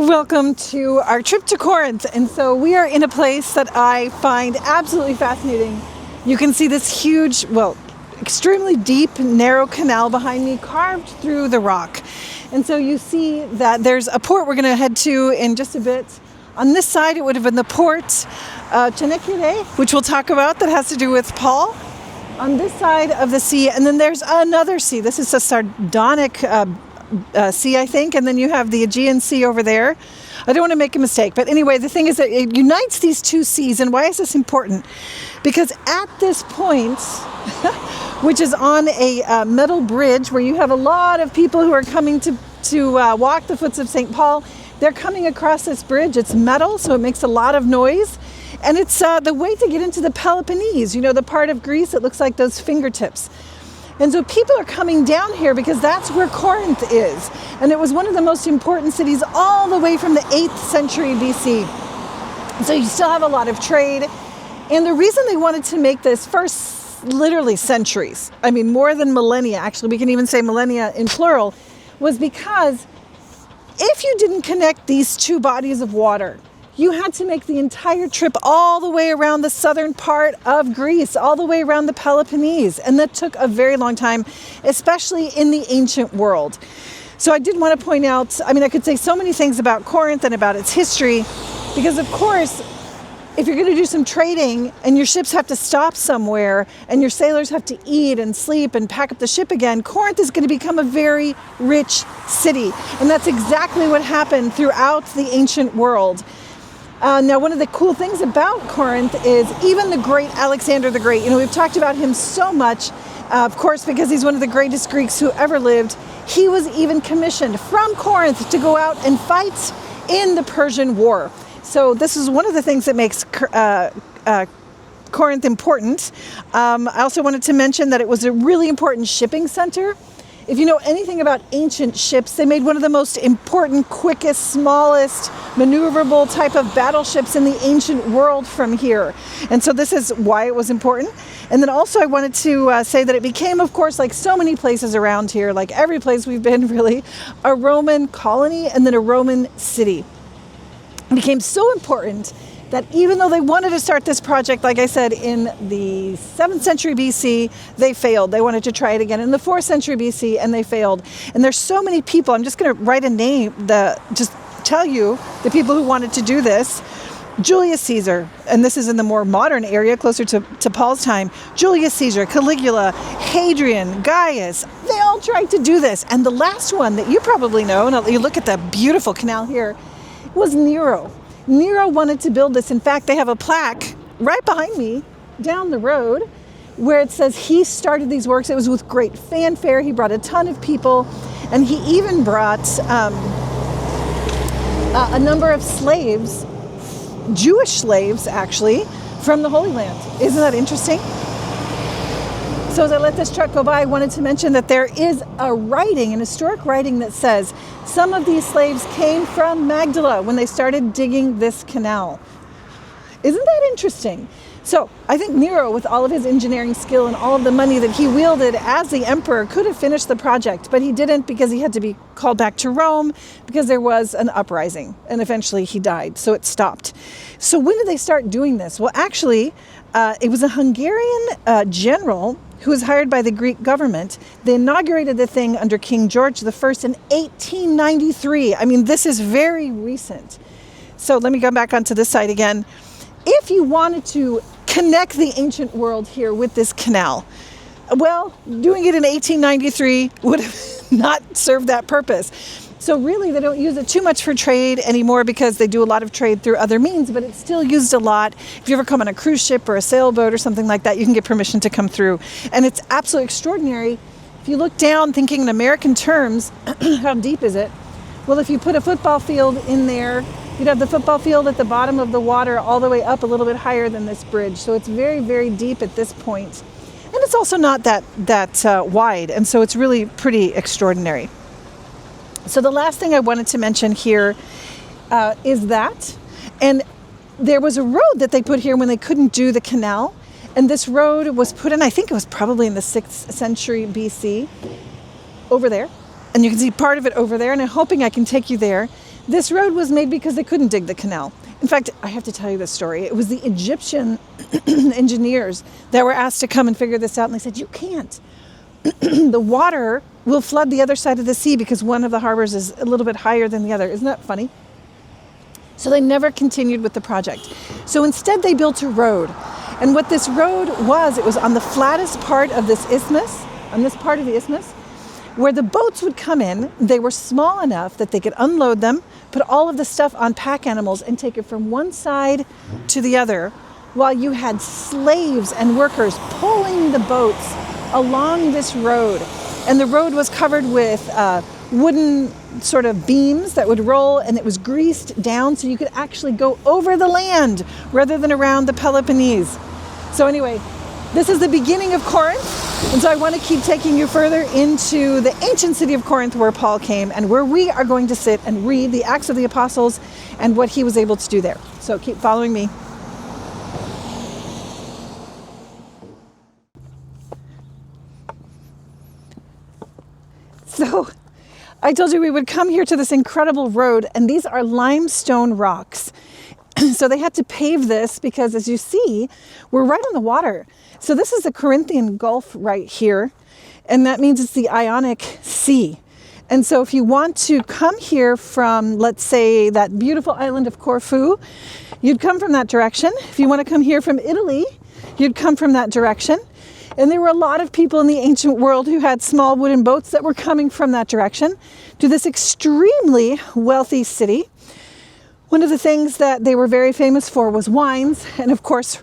Welcome to our trip to Corinth. And so we are in a place that I find absolutely fascinating. You can see this huge, extremely deep, narrow canal behind me carved through the rock. And so you see that there's a port we're going to head to in just a bit. On this side, it would have been the port Chenekere, which we'll talk about, that has to do with Paul. On this side of the sea, and then there's another sea. This is a sardonic sea, I think, and then you have the Aegean Sea over there. I don't want to make a mistake, but anyway, the thing is that it unites these two seas. And why is this important? Because at this point, which is on a metal bridge where you have a lot of people who are coming to walk the foots of St. Paul, they're coming across this bridge. It's metal, so it makes a lot of noise. And it's the way to get into the Peloponnese, the part of Greece that looks like those fingertips. And so people are coming down here because that's where Corinth is. And it was one of the most important cities all the way from the 8th century BC. So you still have a lot of trade. And the reason they wanted to make this first, literally centuries, more than millennia, actually, we can even say millennia in plural, was because if you didn't connect these two bodies of water, you had to make the entire trip all the way around the southern part of Greece, all the way around the Peloponnese. And that took a very long time, especially in the ancient world. So I did want to point out, I could say so many things about Corinth and about its history, because of course, if you're going to do some trading and your ships have to stop somewhere and your sailors have to eat and sleep and pack up the ship again, Corinth is going to become a very rich city. And that's exactly what happened throughout the ancient world. Now, one of the cool things about Corinth is even the great Alexander the Great. We've talked about him so much, of course, because he's one of the greatest Greeks who ever lived. He was even commissioned from Corinth to go out and fight in the Persian War. So this is one of the things that makes Corinth important. I also wanted to mention that it was a really important shipping center. If you know anything about ancient ships, they made one of the most important, quickest, smallest, maneuverable type of battleships in the ancient world from here. And so this is why it was important. And then also I wanted to say that it became, of course, like so many places around here, like every place we've been really, a Roman colony and then a Roman city. It became so important that even though they wanted to start this project, like I said, in the 7th century BC, they failed. They wanted to try it again in the 4th century BC, and they failed. And there's so many people. I'm just going to write a name, just tell you the people who wanted to do this. Julius Caesar, and this is in the more modern area, closer to Paul's time. Julius Caesar, Caligula, Hadrian, Gaius, they all tried to do this. And the last one that you probably know, and you look at the beautiful canal here, was Nero. Nero wanted to build this. In fact, they have a plaque right behind me down the road where it says he started these works. It was with great fanfare. He brought a ton of people, and he even brought a number of slaves, Jewish slaves actually, from the Holy Land. Isn't that interesting? So as I let this truck go by, I wanted to mention that there is a writing, an historic writing that says some of these slaves came from Magdala when they started digging this canal. Isn't that interesting? So I think Nero, with all of his engineering skill and all of the money that he wielded as the emperor, could have finished the project, but he didn't because he had to be called back to Rome because there was an uprising, and eventually he died, so it stopped. So when did they start doing this? Well, actually, it was a Hungarian general who was hired by the Greek government. They inaugurated the thing under King George I in 1893. This is very recent. So let me go back onto this side again. If you wanted to connect the ancient world here with this canal, well, doing it in 1893 would have not served that purpose. So really, they don't use it too much for trade anymore because they do a lot of trade through other means, but it's still used a lot. If you ever come on a cruise ship or a sailboat or something like that, you can get permission to come through. And it's absolutely extraordinary. If you look down, thinking in American terms, how deep is it? Well, if you put a football field in there, you'd have the football field at the bottom of the water all the way up a little bit higher than this bridge. So it's very, very deep at this point. And it's also not that wide. And so it's really pretty extraordinary. So the last thing I wanted to mention here is that, and there was a road that they put here when they couldn't do the canal. And this road was put in, I think it was probably in the 6th century BC, over there. And you can see part of it over there, and I'm hoping I can take you there. This road was made because they couldn't dig the canal. In fact, I have to tell you this story. It was the Egyptian engineers that were asked to come and figure this out, and they said, you can't. The water will flood the other side of the sea because one of the harbors is a little bit higher than the other. Isn't that funny? So they never continued with the project. So instead they built a road. And what this road was, it was on the flattest part of this isthmus, on this part of the isthmus, where the boats would come in. They were small enough that they could unload them, put all of the stuff on pack animals and take it from one side to the other, while you had slaves and workers pulling the boats along this road. And the road was covered with wooden sort of beams that would roll, and it was greased down so you could actually go over the land rather than around the Peloponnese. So anyway, this is the beginning of Corinth. And so I want to keep taking you further into the ancient city of Corinth where Paul came, and where we are going to sit and read the Acts of the Apostles and what he was able to do there. So keep following me. So I told you we would come here to this incredible road, and these are limestone rocks. So they had to pave this because, as you see, we're right on the water. So this is the Corinthian Gulf right here, and that means it's the Ionic Sea. And so if you want to come here from, let's say, that beautiful island of Corfu, you'd come from that direction. If you want to come here from Italy, you'd come from that direction. And there were a lot of people in the ancient world who had small wooden boats that were coming from that direction to this extremely wealthy city. One of the things that they were very famous for was wines, and of course,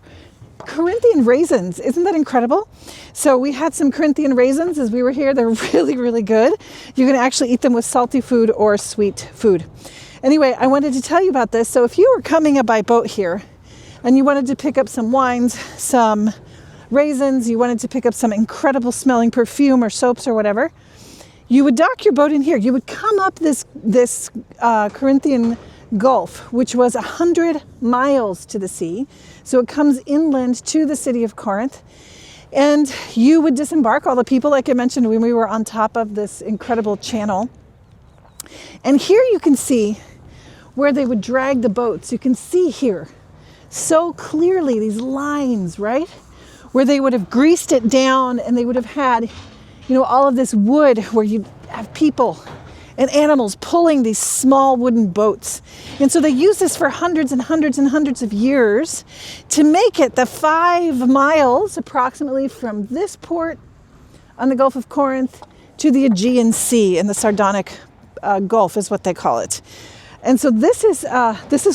Corinthian raisins. Isn't that incredible? So we had some Corinthian raisins as we were here. They're really, really good. You can actually eat them with salty food or sweet food. Anyway, I wanted to tell you about this. So if you were coming up by boat here and you wanted to pick up some wines, some raisins, you wanted to pick up some incredible smelling perfume or soaps or whatever, you would dock your boat in here. You would come up this Corinthian Gulf, which was 100 miles to the sea. So it comes inland to the city of Corinth. And you would disembark all the people, like I mentioned, when we were on top of this incredible channel. And here you can see where they would drag the boats. You can see here so clearly these lines, right? Where they would have greased it down, and they would have had, all of this wood where you'd have people and animals pulling these small wooden boats. And so they used this for hundreds and hundreds and hundreds of years to make it the 5 miles approximately from this port on the Gulf of Corinth to the Aegean Sea, and the Sardonic Gulf is what they call it. And so this is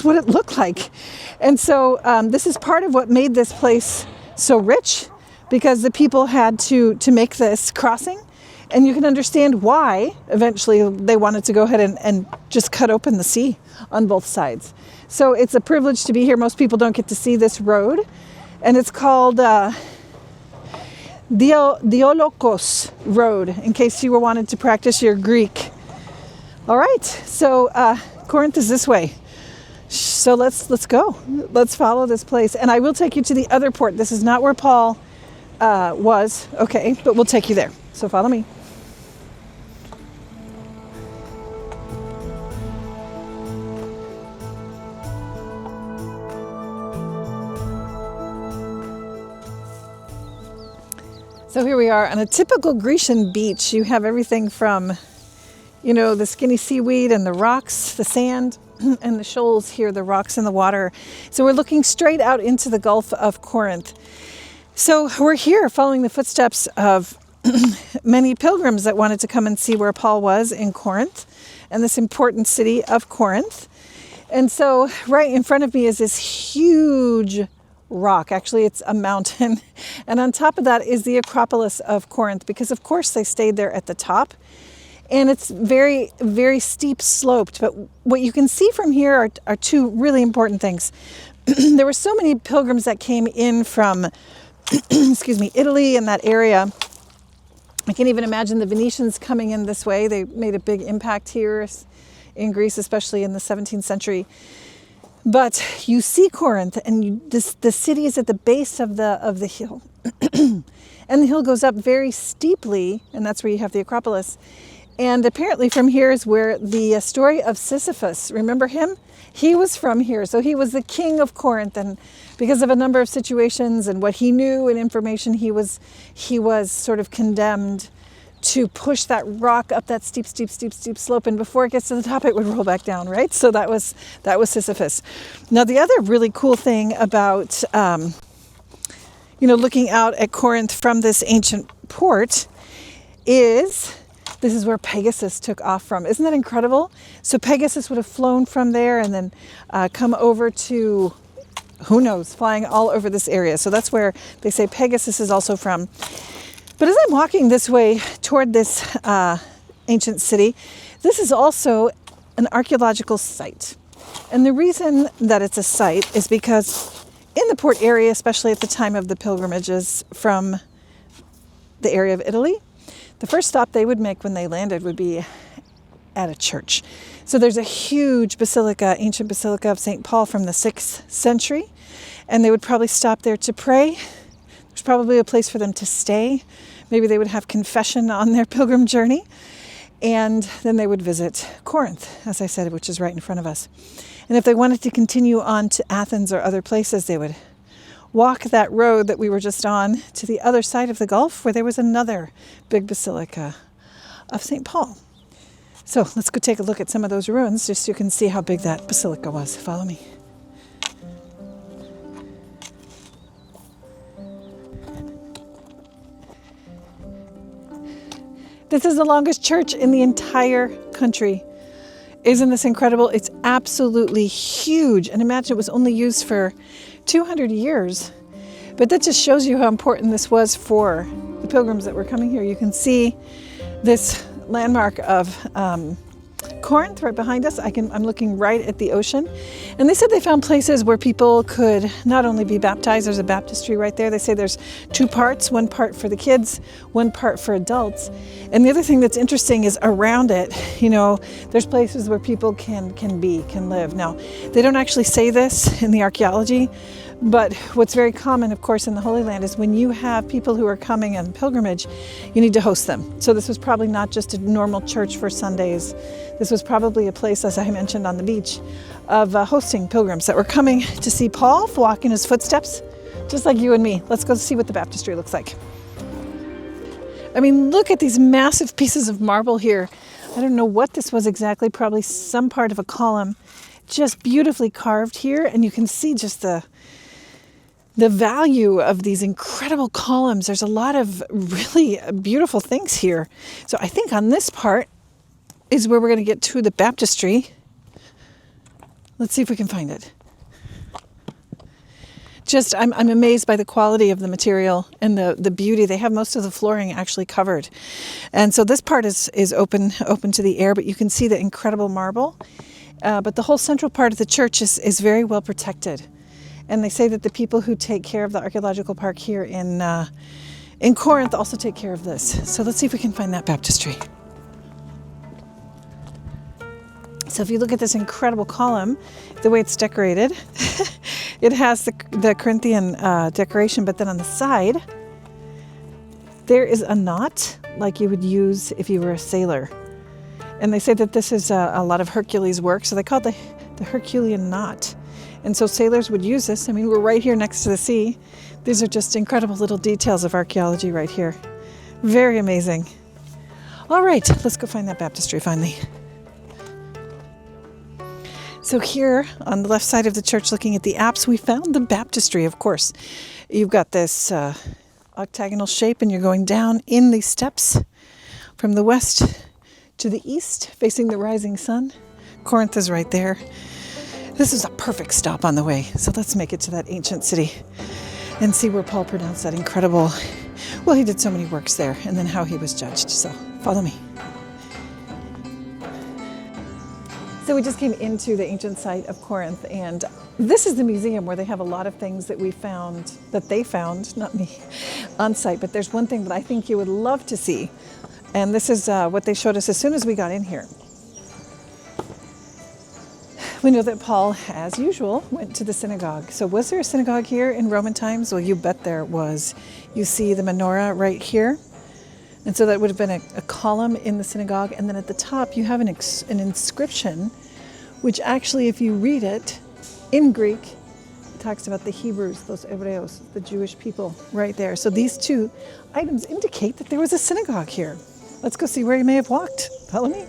what it looked like. And so this is part of what made this place so rich, because the people had to make this crossing. And you can understand why eventually they wanted to go ahead and just cut open the sea on both sides. So it's a privilege to be here. Most people don't get to see this road. And it's called Diolokos Road, in case you were wanted to practice your Greek. All right, so Corinth is this way. So let's go. Let's follow this place. And I will take you to the other port. This is not where Paul was, okay, but we'll take you there. So follow me. So here we are on a typical Grecian beach. You have everything from, the skinny seaweed and the rocks, the sand, and the shoals here, the rocks in the water. So we're looking straight out into the Gulf of Corinth. So we're here following the footsteps of many pilgrims that wanted to come and see where Paul was in Corinth, and this important city of Corinth. And so right in front of me is this huge rock. Actually, it's a mountain. And on top of that is the Acropolis of Corinth, because of course they stayed there at the top. And it's very, very steep sloped. But what you can see from here are 2 really important things. There were so many pilgrims that came in from, Italy and that area. I can't even imagine the Venetians coming in this way. They made a big impact here in Greece, especially in the 17th century. But you see Corinth, and the city is at the base of the hill. And the hill goes up very steeply, and that's where you have the Acropolis. And apparently from here is where the story of Sisyphus, remember him? He was from here. So he was the king of Corinth, and because of a number of situations and what he knew and information, he was sort of condemned to push that rock up that steep slope, and before it gets to the top, it would roll back down, right? So that was Sisyphus. Now, the other really cool thing about looking out at Corinth from this ancient port is this is where Pegasus took off from. Isn't that incredible? So Pegasus would have flown from there and then come over to, who knows, flying all over this area. So that's where they say Pegasus is also from. But as I'm walking this way toward this ancient city, this is also an archaeological site. And the reason that it's a site is because in the port area, especially at the time of the pilgrimages from the area of Italy, the first stop they would make when they landed would be at a church. So there's a huge basilica, ancient basilica of St. Paul from the 6th century, and they would probably stop there to pray. There's probably a place for them to stay. Maybe they would have confession on their pilgrim journey, and then they would visit Corinth, as I said, which is right in front of us. And if they wanted to continue on to Athens or other places, they would walk that road that we were just on to the other side of the Gulf, where there was another big basilica of St. Paul. So let's go take a look at some of those ruins just so you can see how big that basilica was. Follow me. This is the longest church in the entire country. Isn't this incredible? It's absolutely huge. And imagine it was only used for 200 years. But that just shows you how important this was for the pilgrims that were coming here. You can see this landmark of Corinth right behind us. I'm looking right at the ocean. And they said they found places where people could not only be baptized, there's a baptistry right there. They say there's 2 parts, 1 part for the kids, 1 part for adults. And the other thing that's interesting is around it, there's places where people can live. Now, they don't actually say this in the archaeology, but what's very common, of course, in the Holy Land is when you have people who are coming on pilgrimage, you need to host them. So this was probably not just a normal church for Sundays. This was probably a place, as I mentioned, on the beach of hosting pilgrims that were coming to see Paul walk in his footsteps, just like you and me. Let's go see what the baptistry looks like. I mean, look at these massive pieces of marble here. I don't know what this was exactly, probably some part of a column, just beautifully carved here. And you can see just the value of these incredible columns. There's a lot of really beautiful things here. So I think on this part is where we're going to get to the baptistry. Let's see if we can find it. I'm amazed by the quality of the material and the beauty. They have most of the flooring actually covered. And so this part is open to the air, but you can see the incredible marble. But the whole central part of the church is very well protected. And they say that the people who take care of the archaeological park here in Corinth also take care of this. So let's see if we can find that baptistry. So if you look at this incredible column, the way it's decorated, it has the Corinthian decoration, but then on the side, there is a knot like you would use if you were a sailor. And they say that this is a lot of Hercules' work, so they call it the Herculean knot. And so sailors would use this. I mean, we're right here next to the sea. These are just incredible little details of archaeology right here. Very amazing. All right, let's go find that baptistry finally. So here on the left side of the church, looking at the apse, we found the baptistry, of course. You've got this octagonal shape, and you're going down in these steps from the west to the east, facing the rising sun. Corinth is right there. This is a perfect stop on the way. So let's make it to that ancient city and see where Paul pronounced that incredible, well, he did so many works there, and then how he was judged. So follow me. So we just came into the ancient site of Corinth, and this is the museum where they have a lot of things that they found, not me, on site. But there's one thing that I think you would love to see, and this is what they showed us as soon as we got in here. We know that Paul, as usual, went to the synagogue. So was there a synagogue here in Roman times? Well, you bet there was. You see the menorah right here. And so that would have been a column in the synagogue. And then at the top, you have an inscription, which actually, if you read it in Greek, it talks about the Hebrews, those Hebreos, the Jewish people right there. So these two items indicate that there was a synagogue here. Let's go see where he may have walked. Follow me.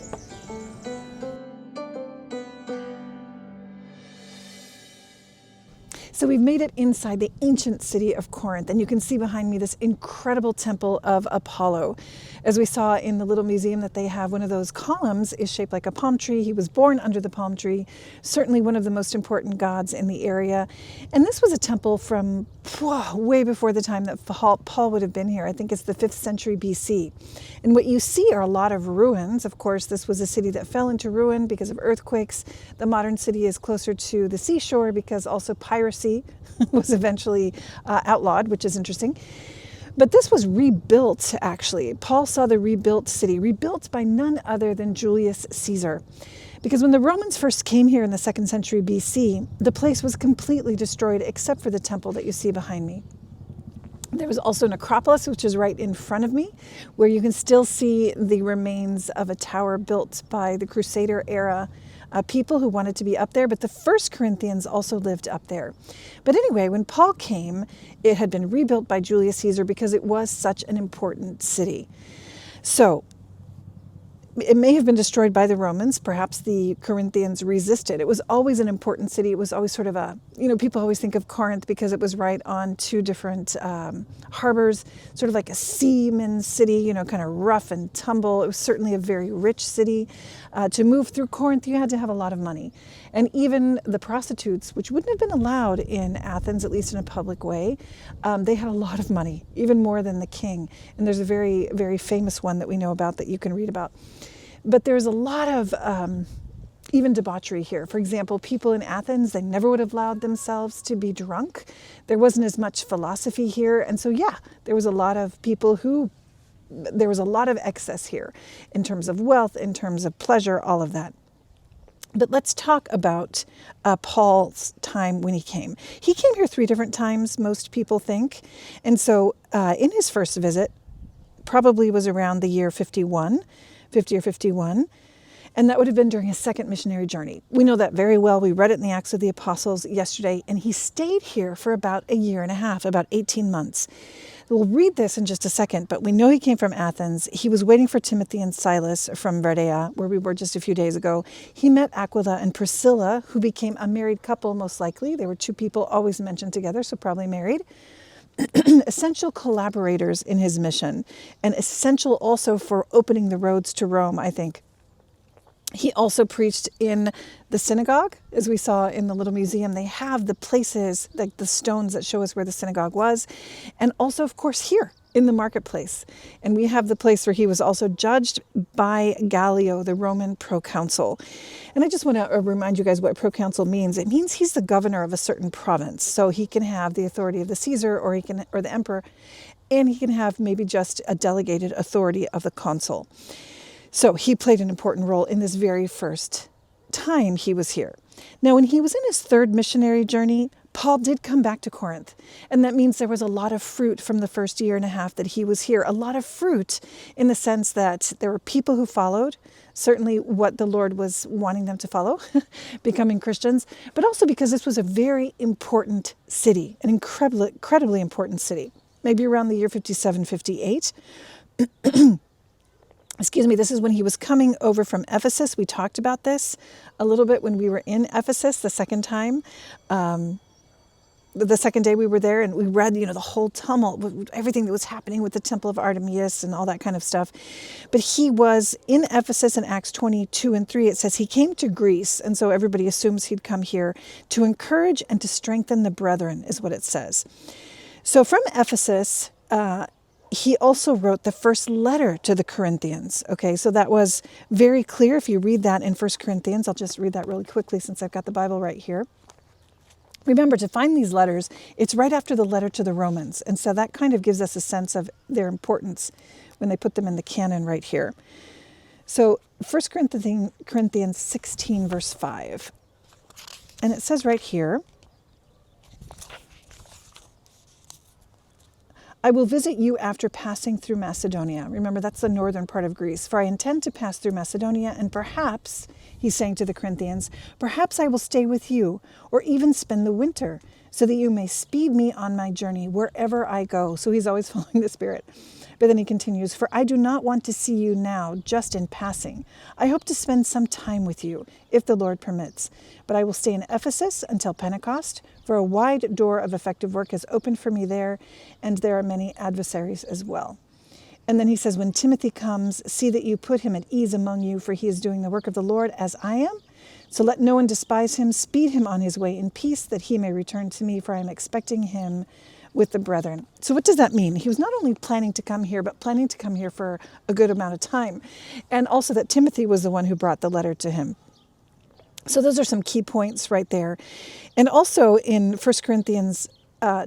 So we've made it inside the ancient city of Corinth, and you can see behind me this incredible temple of Apollo. As we saw in the little museum that they have, one of those columns is shaped like a palm tree. He was born under the palm tree, certainly one of the most important gods in the area. And this was a temple from way before the time that Paul would have been here. I think it's the 5th century BC. And what you see are a lot of ruins. Of course, this was a city that fell into ruin because of earthquakes. The modern city is closer to the seashore because also piracy was eventually outlawed, which is interesting. But this was rebuilt, actually. Paul saw the rebuilt city, rebuilt by none other than Julius Caesar. Because when the Romans first came here in the 2nd century BC, the place was completely destroyed except for the temple that you see behind me. There was also an Acropolis, which is right in front of me, where you can still see the remains of a tower built by the Crusader era people who wanted to be up there, but the first Corinthians also lived up there. But anyway, when Paul came, it had been rebuilt by Julius Caesar because it was such an important city. So it may have been destroyed by the Romans. Perhaps the Corinthians resisted. It was always an important city. It was always sort of a, people always think of Corinth because it was right on two different harbors, sort of like a seaman city, kind of rough and tumble. It was certainly a very rich city. To move through Corinth, you had to have a lot of money. And even the prostitutes, which wouldn't have been allowed in Athens, at least in a public way, they had a lot of money, even more than the king. And there's a very, very famous one that we know about that you can read about. But there's a lot of even debauchery here. For example, people in Athens, they never would have allowed themselves to be drunk. There wasn't as much philosophy here. And so, there was a lot of people there was a lot of excess here in terms of wealth, in terms of pleasure, all of that. But let's talk about Paul's time when he came. He came here 3 different times, most people think. And so in his first visit, probably was around the year 50 or 51. And that would have been during his second missionary journey. We know that very well. We read it in the Acts of the Apostles yesterday. And he stayed here for about a year and a half, about 18 months. We'll read this in just a second, but we know he came from Athens. He was waiting for Timothy and Silas from Berea, where we were just a few days ago. He met Aquila and Priscilla, who became a married couple, most likely. There were 2 people always mentioned together, so probably married. Essential collaborators in his mission, and essential also for opening the roads to Rome, I think. He also preached in the synagogue, as we saw in the little museum. They have the places, like the stones that show us where the synagogue was. And also, of course, here in the marketplace. And we have the place where he was also judged by Gallio, the Roman proconsul. And I just want to remind you guys what proconsul means. It means he's the governor of a certain province. So he can have the authority of the Caesar or the emperor, and he can have maybe just a delegated authority of the consul. So he played an important role in this very first time he was here. Now, when he was in his 3rd missionary journey, Paul did come back to Corinth. And that means there was a lot of fruit from the first year and a half that he was here. A lot of fruit in the sense that there were people who followed, certainly what the Lord was wanting them to follow, becoming Christians, but also because this was a very important city, an incredibly important city, maybe around the year 57, 58. Excuse me, this is when he was coming over from Ephesus. We talked about this a little bit when we were in Ephesus the second time. The second day we were there, and we read, the whole tumult, everything that was happening with the temple of Artemis and all that kind of stuff. But he was in Ephesus in Acts 22 and 3. It says he came to Greece, and so everybody assumes he'd come here to encourage and to strengthen the brethren, is what it says. So from Ephesus, he also wrote the first letter to the Corinthians. Okay, so that was very clear. If you read that in 1 Corinthians, I'll just read that really quickly since I've got the Bible right here. Remember, to find these letters, it's right after the letter to the Romans. And so that kind of gives us a sense of their importance when they put them in the canon right here. So 1 Corinthians 16, verse 5. And it says right here, I will visit you after passing through Macedonia. Remember, that's the northern part of Greece. For I intend to pass through Macedonia, and perhaps, he's saying to the Corinthians, perhaps I will stay with you, or even spend the winter, so that you may speed me on my journey wherever I go. So he's always following the Spirit. But then he continues, for I do not want to see you now, just in passing. I hope to spend some time with you, if the Lord permits. But I will stay in Ephesus until Pentecost, for a wide door of effective work has opened for me there, and there are many adversaries as well. And then he says, when Timothy comes, see that you put him at ease among you, for he is doing the work of the Lord as I am. So let no one despise him. Speed him on his way in peace, that he may return to me, for I am expecting him with the brethren. So what does that mean? He was not only planning to come here, but planning to come here for a good amount of time. And also that Timothy was the one who brought the letter to him. So those are some key points right there. And also in 1 Corinthians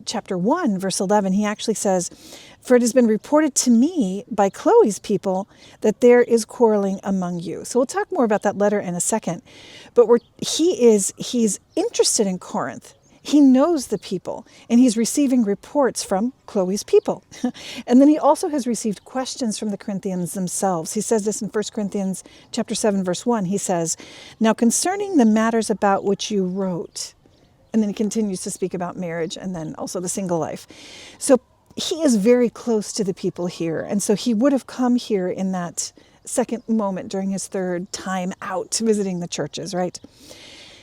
chapter 1, verse 11, he actually says, for it has been reported to me by Chloe's people that there is quarreling among you. So we'll talk more about that letter in a second. But he's interested in Corinth. He knows the people, and he's receiving reports from Chloe's people. And then he also has received questions from the Corinthians themselves. He says this in 1 Corinthians chapter 7, verse 1. He says, now concerning the matters about which you wrote, and then he continues to speak about marriage and then also the single life. So he is very close to the people here. And so he would have come here in that second moment during his third time out visiting the churches, right?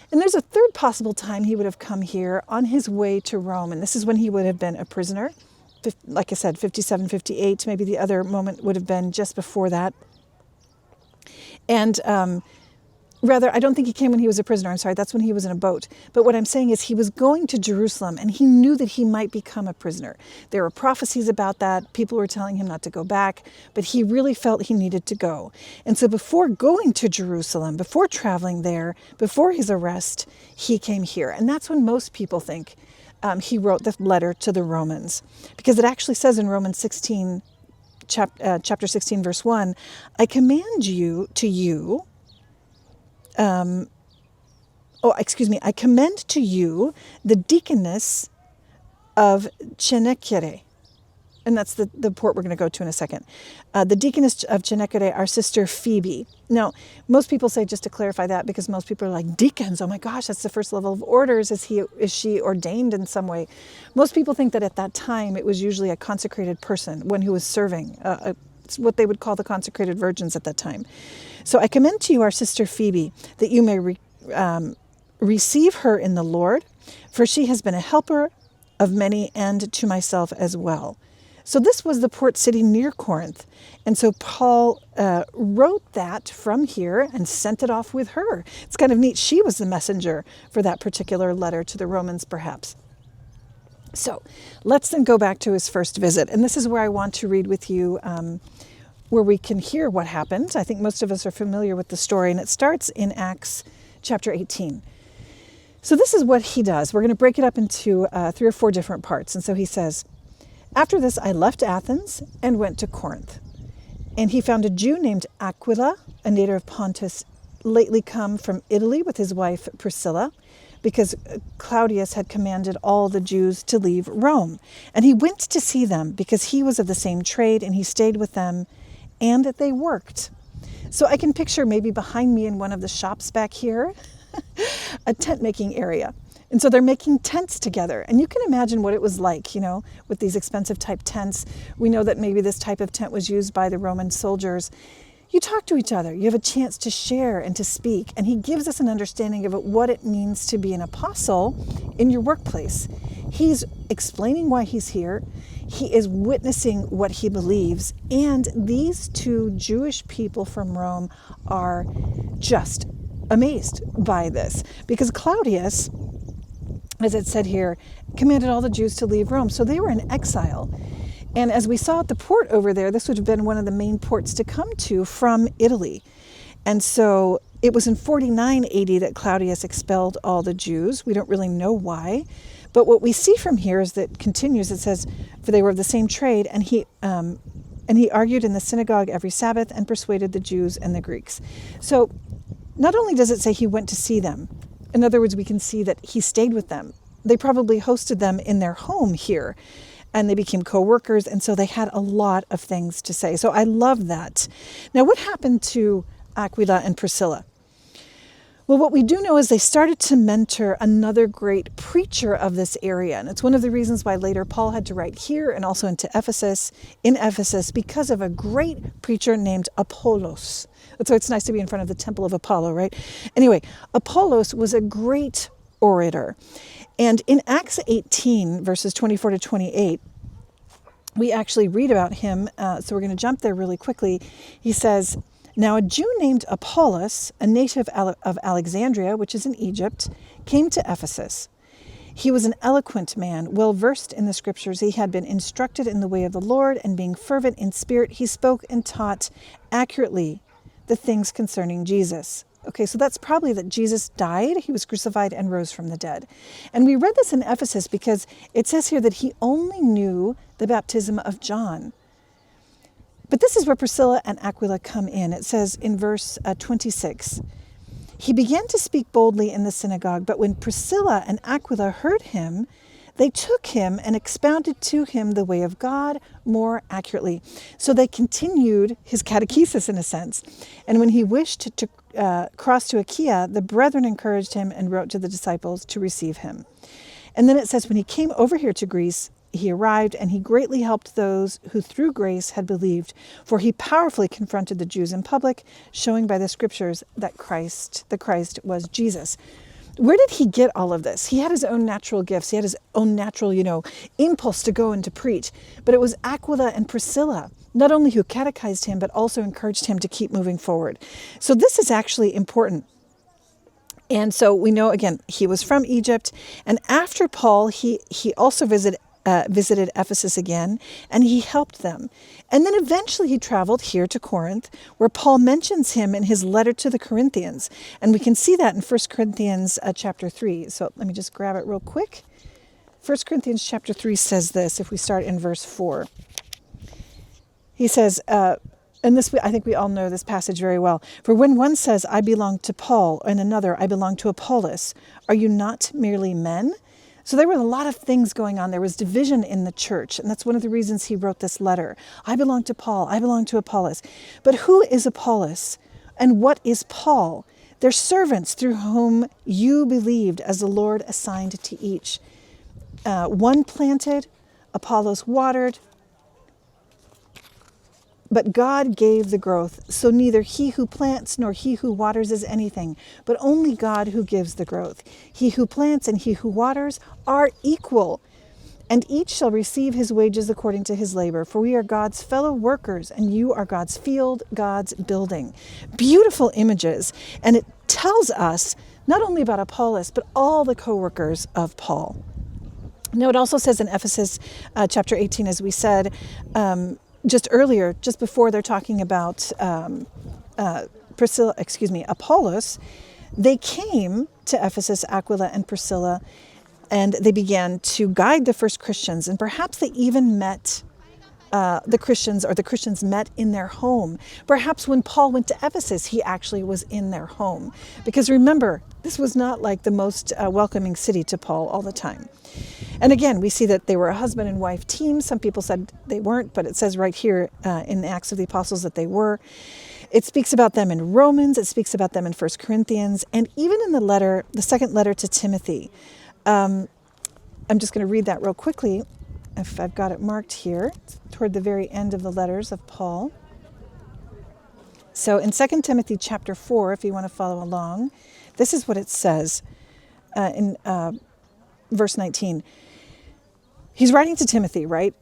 And there's a third possible time he would have come here on his way to Rome. And this is when he would have been a prisoner. Like I said, 57, 58. Maybe the other moment would have been just before that. And rather, I don't think he came when he was a prisoner. I'm sorry, that's when he was in a boat. But what I'm saying is he was going to Jerusalem, and he knew that he might become a prisoner. There were prophecies about that. People were telling him not to go back, but he really felt he needed to go. And so before going to Jerusalem, before traveling there, before his arrest, he came here. And that's when most people think he wrote the letter to the Romans, because it actually says in Romans 16, chapter 16, verse 1, I commend to you, the deaconess of Cenchreae. And that's the port we're going to go to in a second. The deaconess of Cenchreae, our sister Phoebe. Now, most people say, just to clarify that, because most people are like, deacons, oh my gosh, that's the first level of orders. Is she ordained in some way? Most people think that at that time, it was usually a consecrated person, one who was serving, it's what they would call the consecrated virgins at that time. So I commend to you our sister Phoebe, that you may receive her in the Lord, for she has been a helper of many and to myself as well. So this was the port city near Corinth. And so Paul wrote that from here and sent it off with her. It's kind of neat. She was the messenger for that particular letter to the Romans, perhaps. So let's then go back to his first visit. And this is where I want to read with you where we can hear what happened. I think most of us are familiar with the story, and it starts in Acts chapter 18. So this is what he does. We're going to break it up into 3 or 4 different parts. And so he says, after this, I left Athens and went to Corinth. And he found a Jew named Aquila, a native of Pontus, lately come from Italy with his wife Priscilla, because Claudius had commanded all the Jews to leave Rome. And he went to see them because he was of the same trade, and he stayed with them, and that they worked. So I can picture maybe behind me in one of the shops back here, a tent making area. And so they're making tents together. And you can imagine what it was like, with these expensive type tents. We know that maybe this type of tent was used by the Roman soldiers. You talk to each other. You have a chance to share and to speak. And he gives us an understanding of what it means to be an apostle in your workplace. He's explaining why he's here. He is witnessing what he believes. And these 2 Jewish people from Rome are just amazed by this. Because Claudius, as it said here, commanded all the Jews to leave Rome. So they were in exile. And as we saw at the port over there, this would have been one of the main ports to come to from Italy. And so it was in 49 AD that Claudius expelled all the Jews. We don't really know why. But what we see from here is that continues. It says, for they were of the same trade, and he argued in the synagogue every Sabbath and persuaded the Jews and the Greeks. So not only does it say he went to see them, in other words, we can see that he stayed with them. They probably hosted them in their home here. and they became co-workers, and so they had a lot of things to say. So I love that. Now, what happened to Aquila and Priscilla? Well, what we do know is they started to mentor another great preacher of this area. And it's one of the reasons why later Paul had to write here and also in Ephesus, because of a great preacher named Apollos. So it's nice to be in front of the temple of Apollo, right? Anyway, Apollos was a great orator. And in Acts 18, verses 24 to 28, we actually read about him. So we're going to jump there really quickly. He says, "Now a Jew named Apollos, a native of Alexandria, which is in Egypt, came to Ephesus. He was an eloquent man, well versed in the scriptures. He had been instructed in the way of the Lord, and being fervent in spirit, he spoke and taught accurately the things concerning Jesus." Okay, so that's probably that Jesus died, he was crucified, and rose from the dead. And we read this in Ephesus because it says here that he only knew the baptism of John. But this is where Priscilla and Aquila come in. It says in verse 26, "He began to speak boldly in the synagogue, but when Priscilla and Aquila heard him, they took him and expounded to him the way of God more accurately." So they continued his catechesis in a sense. And when he wished to cross to Achaia, the brethren encouraged him and wrote to the disciples to receive him. And then it says, when he came over here to Greece, he arrived, and he greatly helped those who through grace had believed, for he powerfully confronted the Jews in public, showing by the scriptures that the Christ was Jesus. Where did he get all of this? He had his own natural gifts. He had his own natural, impulse to go and to preach. But it was Aquila and Priscilla, not only who catechized him, but also encouraged him to keep moving forward. So this is actually important. And so we know, again, he was from Egypt. And after Paul, he also visited Ephesus again, and he helped them. And then eventually he traveled here to Corinth, where Paul mentions him in his letter to the Corinthians. And we can see that in 1 Corinthians chapter 3. So let me just grab it real quick. 1 Corinthians chapter 3 says this, if we start in verse 4. He says, and this, I think we all know this passage very well. "For when one says, 'I belong to Paul,' and another, 'I belong to Apollos,' are you not merely men?" So there were a lot of things going on. There was division in the church, and that's one of the reasons he wrote this letter. "I belong to Paul, I belong to Apollos." But who is Apollos, and what is Paul? They're servants through whom you believed, as the Lord assigned to each. One planted, Apollos watered, but God gave the growth. So neither he who plants nor he who waters is anything, but only God who gives the growth. He who plants and he who waters are equal, and each shall receive his wages according to his labor. For we are God's fellow workers, and you are God's field, God's building. Beautiful images. And it tells us not only about Apollos, but all the co-workers of Paul. Now, it also says in Ephesus chapter 18, as we said, just earlier, just before they're talking about Apollos, they came to Ephesus, Aquila and Priscilla, and they began to guide the first Christians. And perhaps they even met the Christians, or the Christians met in their home. Perhaps when Paul went to Ephesus, he actually was in their home. Because remember, this was not like the most welcoming city to Paul all the time. And again, we see that they were a husband and wife team. Some people said they weren't, but it says right here in the Acts of the Apostles that they were. It speaks about them in Romans. It speaks about them in 1 Corinthians. And even in the second letter to Timothy. I'm just going to read that real quickly, if I've got it marked here, toward the very end of the letters of Paul. So in 2 Timothy chapter 4, if you want to follow along, this is what it says in verse 19. He's writing to Timothy, right?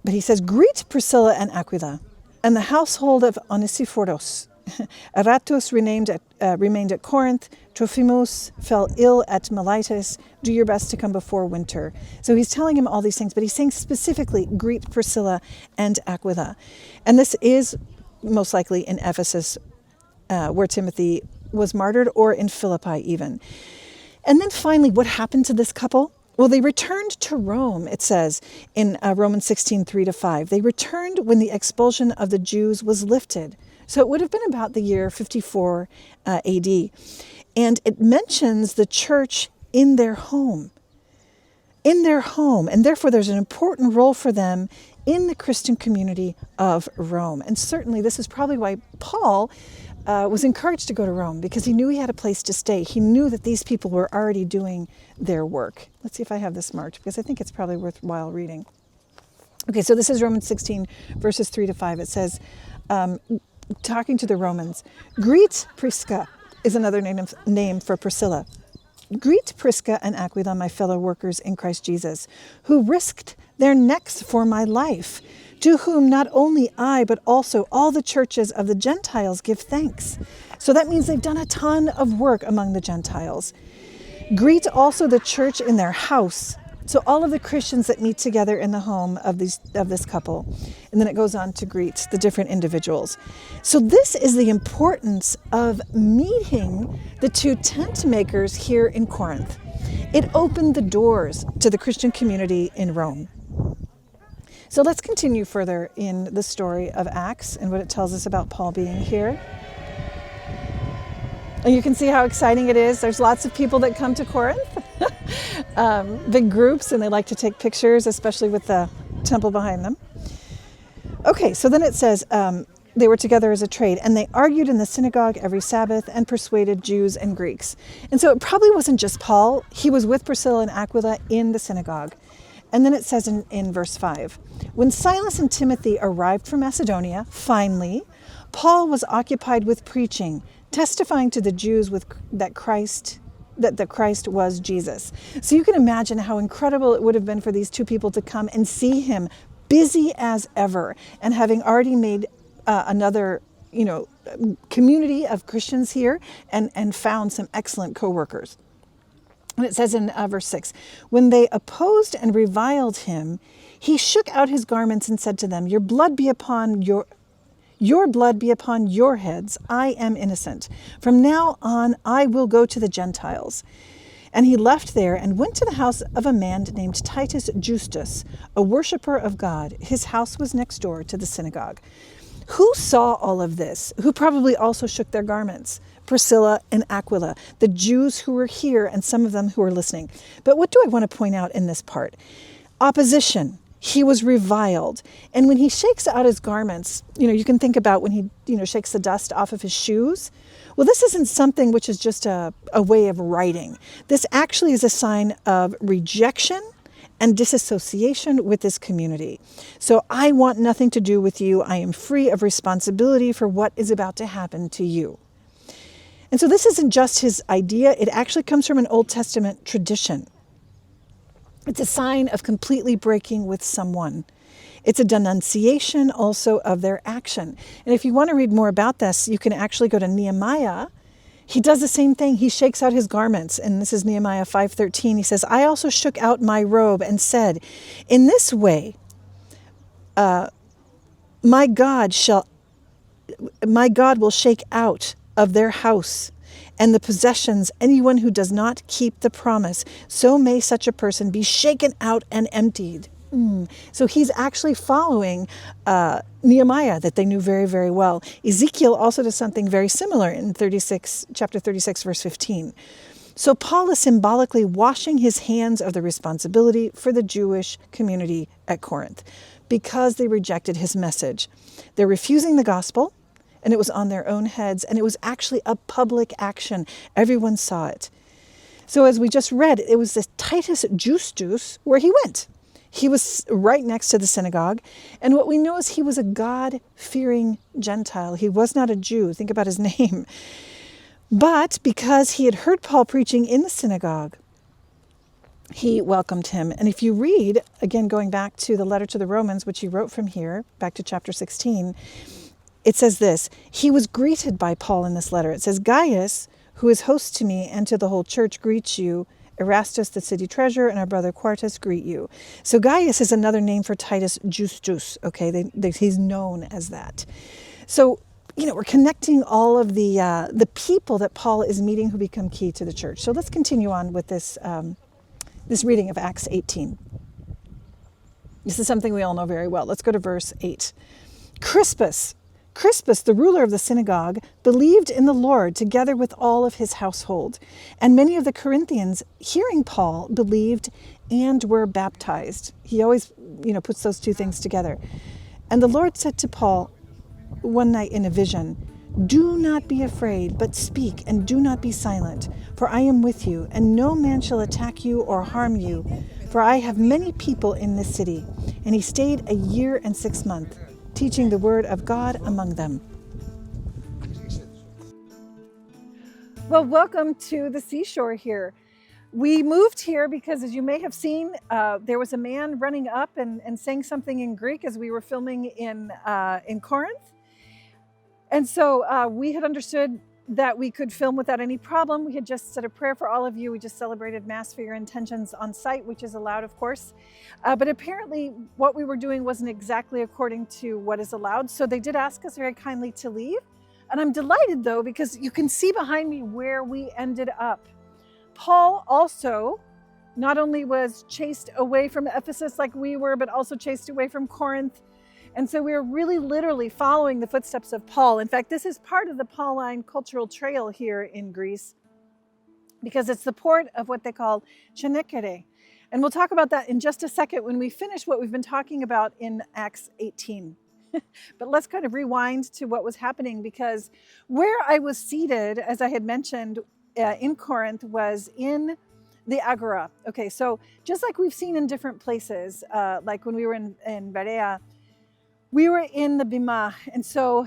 But he says, "Greet Priscilla and Aquila, and the household of Onesiphorus. Aratus remained at Corinth. Trophimus fell ill at Miletus. Do your best to come before winter." So he's telling him all these things, but he's saying specifically, greet Priscilla and Aquila. And this is most likely in Ephesus, where Timothy was martyred, or in Philippi even. And then finally, what happened to this couple? Well, they returned to Rome, it says in Romans 16, 3-5. They returned when the expulsion of the Jews was lifted. So it would have been about the year 54 AD. And it mentions the church in their home. in their home, and therefore there's an important role for them in the Christian community of Rome. And certainly this is probably why Paul was encouraged to go to Rome, because he knew he had a place to stay. He knew that these people were already doing their work. Let's see if I have this marked, because I think it's probably worthwhile reading. Okay, so this is Romans 16, verses 3 to 5. It says, talking to the Romans, greet Prisca is another name for Priscilla. Greet Prisca and Aquila, my fellow workers in Christ Jesus, who risked their necks for my life, to whom not only I, but also all the churches of the Gentiles give thanks. So that means they've done a ton of work among the Gentiles. Greet also the church in their house. So all of the Christians that meet together in the home of this couple. And then it goes on to greet the different individuals. So this is the importance of meeting the two tent makers here in Corinth. It opened the doors to the Christian community in Rome. So let's continue further in the story of Acts and what it tells us about Paul being here. And you can see how exciting it is. There's lots of people that come to Corinth, big groups, and they like to take pictures, especially with the temple behind them. Okay, so then it says, they were together as a trade, and they argued in the synagogue every Sabbath and persuaded Jews and Greeks. And so it probably wasn't just Paul. He was with Priscilla and Aquila in the synagogue. And then it says in verse 5, when Silas and Timothy arrived from Macedonia, finally, Paul was occupied with preaching, testifying to the Jews that the Christ was Jesus. So you can imagine how incredible it would have been for these two people to come and see him busy as ever, and having already made another community of Christians here and found some excellent co-workers. And it says in verse 6, when they opposed and reviled him, he shook out his garments and said to them, your blood be upon your heads. I am innocent. From now on, I will go to the Gentiles. And he left there and went to the house of a man named Titus Justus, a worshiper of God. His house was next door to the synagogue. Who saw all of this? Who probably also shook their garments? Priscilla and Aquila, the Jews who were here and some of them who were listening. But what do I want to point out in this part? Opposition. He was reviled. And when he shakes out his garments, you can think about when he, shakes the dust off of his shoes. Well, this isn't something which is just a way of writing. This actually is a sign of rejection and disassociation with this community. So I want nothing to do with you. I am free of responsibility for what is about to happen to you. And so this isn't just his idea. It actually comes from an Old Testament tradition. It's a sign of completely breaking with someone. It's a denunciation also of their action. And if you want to read more about this, you can actually go to Nehemiah. He does the same thing. He shakes out his garments. And this is Nehemiah 5:13. He says, I also shook out my robe and said, in this way, my God will shake out of their house and the possessions anyone who does not keep the promise. So may such a person be shaken out and emptied. So he's actually following Nehemiah that they knew very, very well. Ezekiel also does something very similar in chapter 36, verse 15. So Paul is symbolically washing his hands of the responsibility for the Jewish community at Corinth because they rejected his message. They're refusing the gospel, and it was on their own heads, and it was actually a public action. Everyone saw it. So as we just read, it was this Titus Justus where he went. He was right next to the synagogue. And what we know is he was a God-fearing Gentile. He was not a Jew. Think about his name. But because he had heard Paul preaching in the synagogue, he welcomed him. And if you read, again, going back to the letter to the Romans, which he wrote from here, back to chapter 16, it says this, he was greeted by Paul in this letter. It says, Gaius, who is host to me and to the whole church, greets you. Erastus, the city treasurer, and our brother Quartus greet you. So Gaius is another name for Titus Justus. Okay, he's known as that. So, we're connecting all of the people that Paul is meeting who become key to the church. So let's continue on with this reading of Acts 18. This is something we all know very well. Let's go to verse 8. Crispus, Crispus, the ruler of the synagogue, believed in the Lord together with all of his household. And many of the Corinthians, hearing Paul, believed and were baptized. He always, puts those two things together. And the Lord said to Paul one night in a vision, "Do not be afraid, but speak, and do not be silent, for I am with you, and no man shall attack you or harm you, for I have many people in this city." And he stayed a year and 6 months, teaching the word of God among them. Well, welcome to the seashore here. We moved here because, as you may have seen, there was a man running up and saying something in Greek as we were filming in Corinth. And so we had understood that we could film without any problem. We had just said a prayer for all of you. We just celebrated Mass for your intentions on site, which is allowed, of course. But apparently what we were doing wasn't exactly according to what is allowed. So they did ask us very kindly to leave. And I'm delighted, though, because you can see behind me where we ended up. Paul also not only was chased away from Ephesus like we were, but also chased away from Corinth. And so we're really literally following the footsteps of Paul. In fact, this is part of the Pauline cultural trail here in Greece, because it's the port of what they call Çanakkale. And we'll talk about that in just a second when we finish what we've been talking about in Acts 18. But let's kind of rewind to what was happening, because where I was seated, as I had mentioned, in Corinth, was in the Agora. Okay, so just like we've seen in different places, like when we were in Berea, we were in the Bema. And so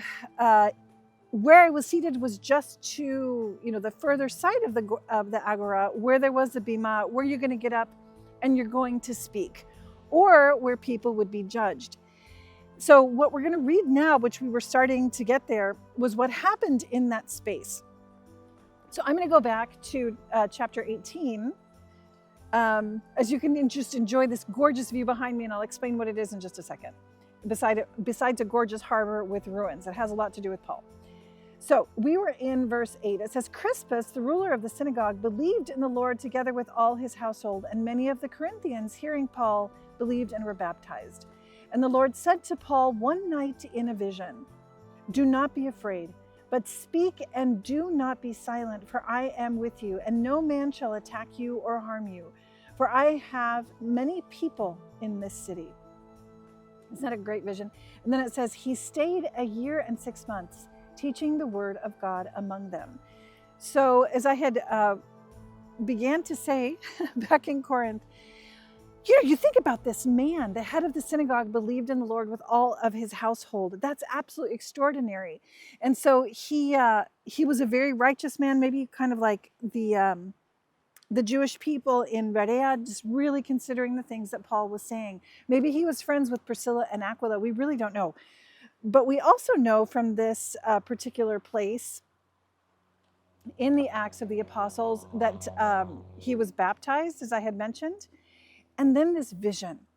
where I was seated was just to, the further side of the Agora, where there was the Bema, where you're going to get up and you're going to speak, or where people would be judged. So what we're going to read now, which we were starting to get there, was what happened in that space. So I'm going to go back to chapter 18. As you can just enjoy this gorgeous view behind me, and I'll explain what it is in just a second. Besides a gorgeous harbor with ruins, it has a lot to do with Paul. So we were in verse 8. It says, "Crispus, the ruler of the synagogue, believed in the Lord together with all his household, and many of the Corinthians, hearing Paul, believed and were baptized. And the Lord said to Paul one night in a vision, 'Do not be afraid, but speak and do not be silent, for I am with you, and no man shall attack you or harm you, for I have many people in this city.'" Isn't that a great vision? And then it says, "He stayed a year and 6 months, teaching the word of God among them." So as I had began to say back in Corinth, you think about this man, the head of the synagogue, believed in the Lord with all of his household. That's absolutely extraordinary. And so he was a very righteous man, maybe kind of like the Jewish people in Berea, just really considering the things that Paul was saying. Maybe he was friends with Priscilla and Aquila. We really don't know. But we also know from this particular place in the Acts of the Apostles that he was baptized, as I had mentioned. And then this vision.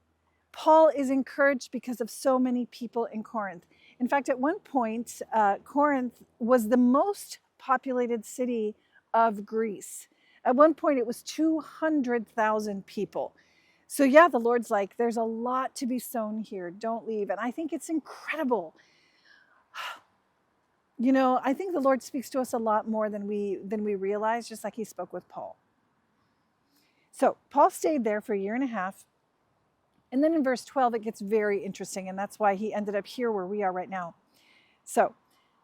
Paul is encouraged because of so many people in Corinth. In fact, at one point, Corinth was the most populated city of Greece. At one point, it was 200,000 people. So yeah, the Lord's like, there's a lot to be sown here. Don't leave. And I think it's incredible. I think the Lord speaks to us a lot more than we realize, just like he spoke with Paul. So Paul stayed there for a year and a half. And then in verse 12, it gets very interesting. And that's why he ended up here where we are right now. So,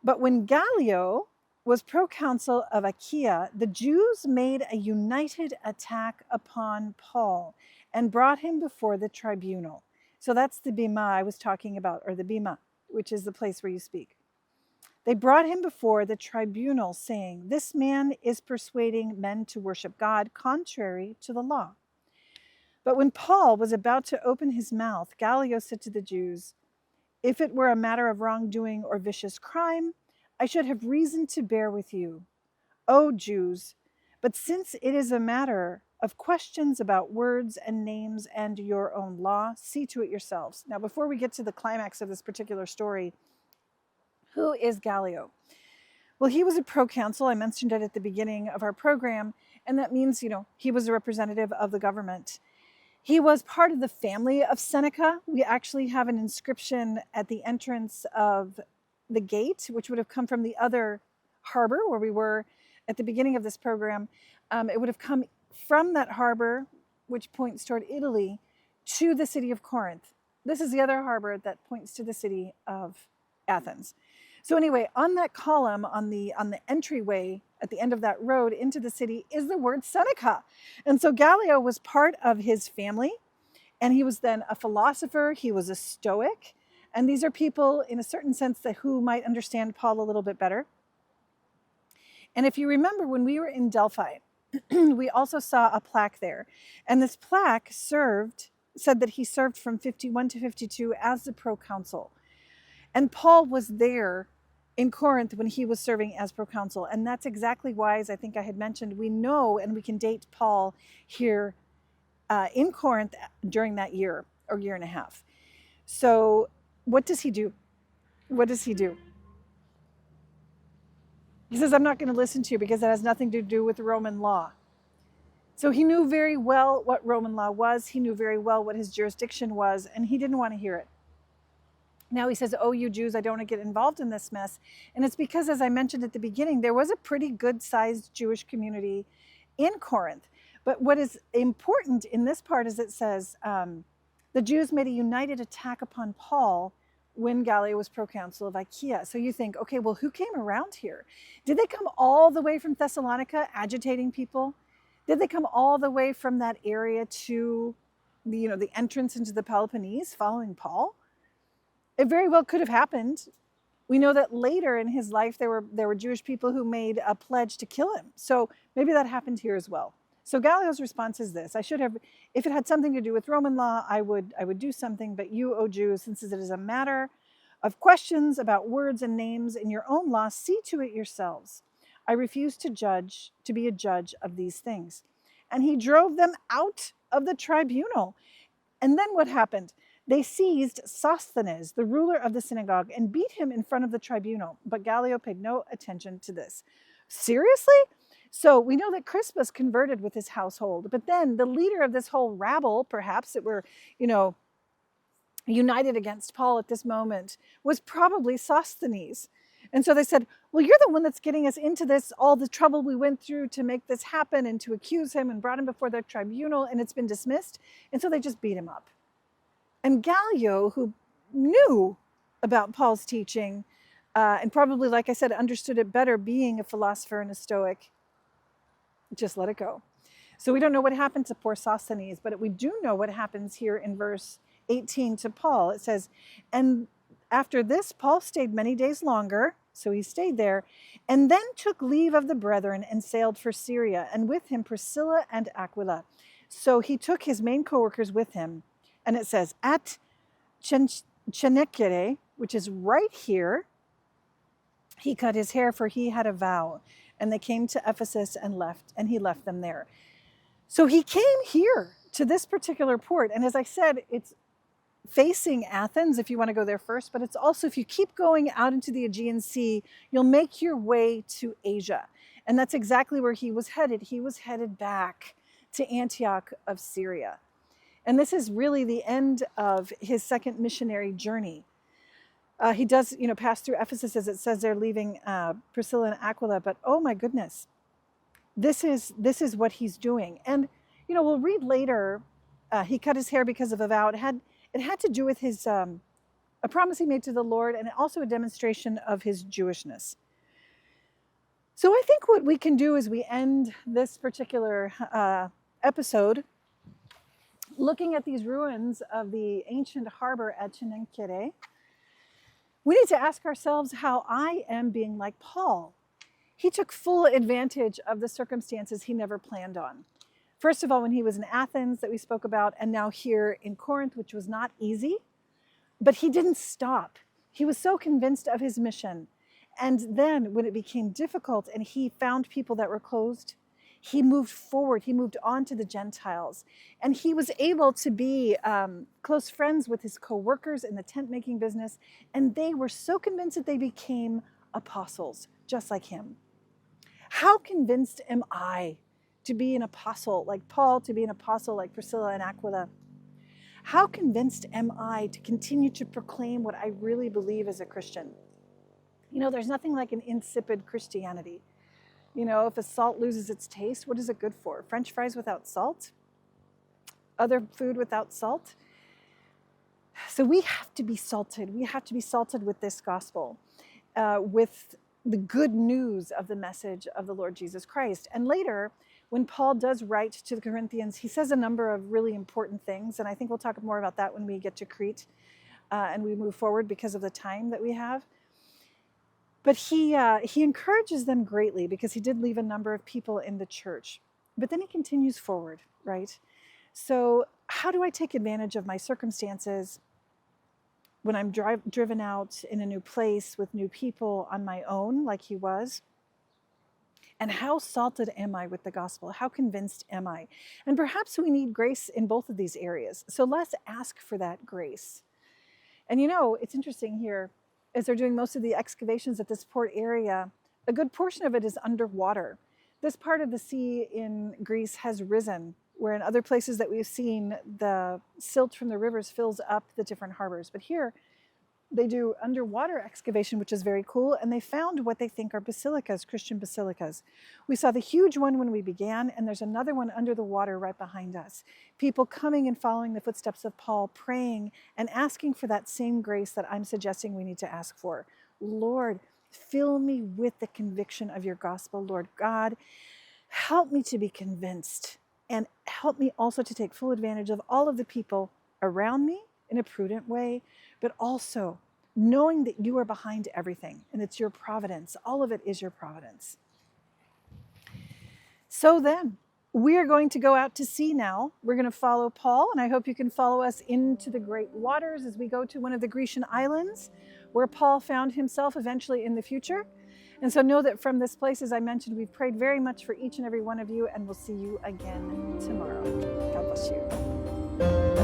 "But when Gallio was proconsul of Achaia, the Jews made a united attack upon Paul and brought him before the tribunal." So that's the Bema I was talking about, or the Bema, which is the place where you speak. "They brought him before the tribunal, saying, 'This man is persuading men to worship God contrary to the law.' But when Paul was about to open his mouth, Gallio said to the Jews, 'If it were a matter of wrongdoing or vicious crime, I should have reason to bear with you, O Jews. But since it is a matter of questions about words and names and your own law, see to it yourselves.'" Now, before we get to the climax of this particular story, who is Gallio? Well, he was a proconsul. I mentioned it at the beginning of our program, and that means, he was a representative of the government. He was part of the family of Seneca. We actually have an inscription at the entrance of the gate, which would have come from the other harbor where we were at the beginning of this program. It would have come from that harbor, which points toward Italy, to the city of Corinth. This is the other harbor that points to the city of Athens. So anyway, on that column, on the entryway at the end of that road into the city is the word Seneca. And so Gallio was part of his family, and he was then a philosopher, he was a Stoic, and these are people in a certain sense that who might understand Paul a little bit better. And if you remember, when we were in Delphi, we also saw a plaque there. And this plaque said that he served from 51 to 52 as the proconsul. And Paul was there in Corinth when he was serving as proconsul. And that's exactly why, as I think I had mentioned, we know and we can date Paul here in Corinth during that year or year and a half. So what does he do? What does he do? He says, I'm not going to listen to you because that has nothing to do with Roman law. So he knew very well what Roman law was. He knew very well what his jurisdiction was, and he didn't want to hear it. Now he says, oh, you Jews, I don't want to get involved in this mess. And it's because, as I mentioned at the beginning, there was a pretty good-sized Jewish community in Corinth. But what is important in this part is it says, the Jews made a united attack upon Paul when Gallio was proconsul of Achaia. So you think, okay, well, who came around here? Did they come all the way from Thessalonica agitating people? Did they come all the way from that area to the entrance into the Peloponnese following Paul? It very well could have happened. We know that later in his life, there were Jewish people who made a pledge to kill him. So maybe that happened here as well. So Gallio's response is this: I should have, if it had something to do with Roman law, I would do something. But you, O Jews, since it is a matter of questions about words and names in your own law, see to it yourselves. I refuse to be a judge of these things. And he drove them out of the tribunal. And then what happened? They seized Sosthenes, the ruler of the synagogue, and beat him in front of the tribunal. But Gallio paid no attention to this. Seriously? So we know that Crispus converted with his household, but then the leader of this whole rabble, perhaps that were, united against Paul at this moment, was probably Sosthenes. And so they said, well, you're the one that's getting us into this, all the trouble we went through to make this happen and to accuse him, and brought him before their tribunal, and it's been dismissed. And so they just beat him up. And Gallio, who knew about Paul's teaching, and probably, like I said, understood it better being a philosopher and a Stoic, just let it go. So we don't know what happened to poor Sosthenes, but we do know what happens here in verse 18 to Paul. It says, and after this, Paul stayed many days longer, so he stayed there, and then took leave of the brethren and sailed for Syria, and with him Priscilla and Aquila. So he took his main co-workers with him, and it says, at Cenchreae, which is right here, he cut his hair, for he had a vow. And they came to Ephesus and he left them there. So he came here to this particular port. And as I said, it's facing Athens if you want to go there first, but it's also, if you keep going out into the Aegean Sea, you'll make your way to Asia. And that's exactly where he was headed. He was headed back to Antioch of Syria. And this is really the end of his second missionary journey. He does, pass through Ephesus, as it says they're leaving Priscilla and Aquila. But oh my goodness, this is what he's doing. And we'll read later. He cut his hair because of a vow. It had to do with his a promise he made to the Lord, and also a demonstration of his Jewishness. So I think what we can do is we end this particular episode looking at these ruins of the ancient harbor at Cenchreae. We need to ask ourselves how I am being like Paul. He took full advantage of the circumstances he never planned on. First of all, when he was in Athens that we spoke about, and now here in Corinth, which was not easy, but he didn't stop. He was so convinced of his mission. And then when it became difficult and he found people that were closed, he moved forward. He moved on to the Gentiles. And he was able to be close friends with his co-workers in the tent-making business. And they were so convinced that they became apostles, just like him. How convinced am I to be an apostle like Paul, to be an apostle like Priscilla and Aquila? How convinced am I to continue to proclaim what I really believe as a Christian? There's nothing like an insipid Christianity. If a salt loses its taste, what is it good for? French fries without salt? Other food without salt? So we have to be salted. We have to be salted with this gospel, with the good news of the message of the Lord Jesus Christ. And later, when Paul does write to the Corinthians, he says a number of really important things. And I think we'll talk more about that when we get to Crete and we move forward because of the time that we have. But he encourages them greatly because he did leave a number of people in the church. But then he continues forward, right? So how do I take advantage of my circumstances when I'm driven out in a new place with new people on my own, like he was? And how salted am I with the gospel? How convinced am I? And perhaps we need grace in both of these areas. So let's ask for that grace. And it's interesting here, as they're doing most of the excavations at this port area, a good portion of it is underwater. This part of the sea in Greece has risen, where in other places that we've seen, the silt from the rivers fills up the different harbors. But here, they do underwater excavation, which is very cool, and they found what they think are basilicas, Christian basilicas. We saw the huge one when we began, and there's another one under the water right behind us. People coming and following the footsteps of Paul, praying and asking for that same grace that I'm suggesting we need to ask for. Lord, fill me with the conviction of your gospel. Lord God, help me to be convinced, and help me also to take full advantage of all of the people around me in a prudent way, but also knowing that you are behind everything and it's your providence. All of it is your providence. So then, we are going to go out to sea now. We're going to follow Paul, and I hope you can follow us into the great waters as we go to one of the Grecian islands where Paul found himself eventually in the future. And so know that from this place, as I mentioned, we've prayed very much for each and every one of you, and we'll see you again tomorrow. God bless you.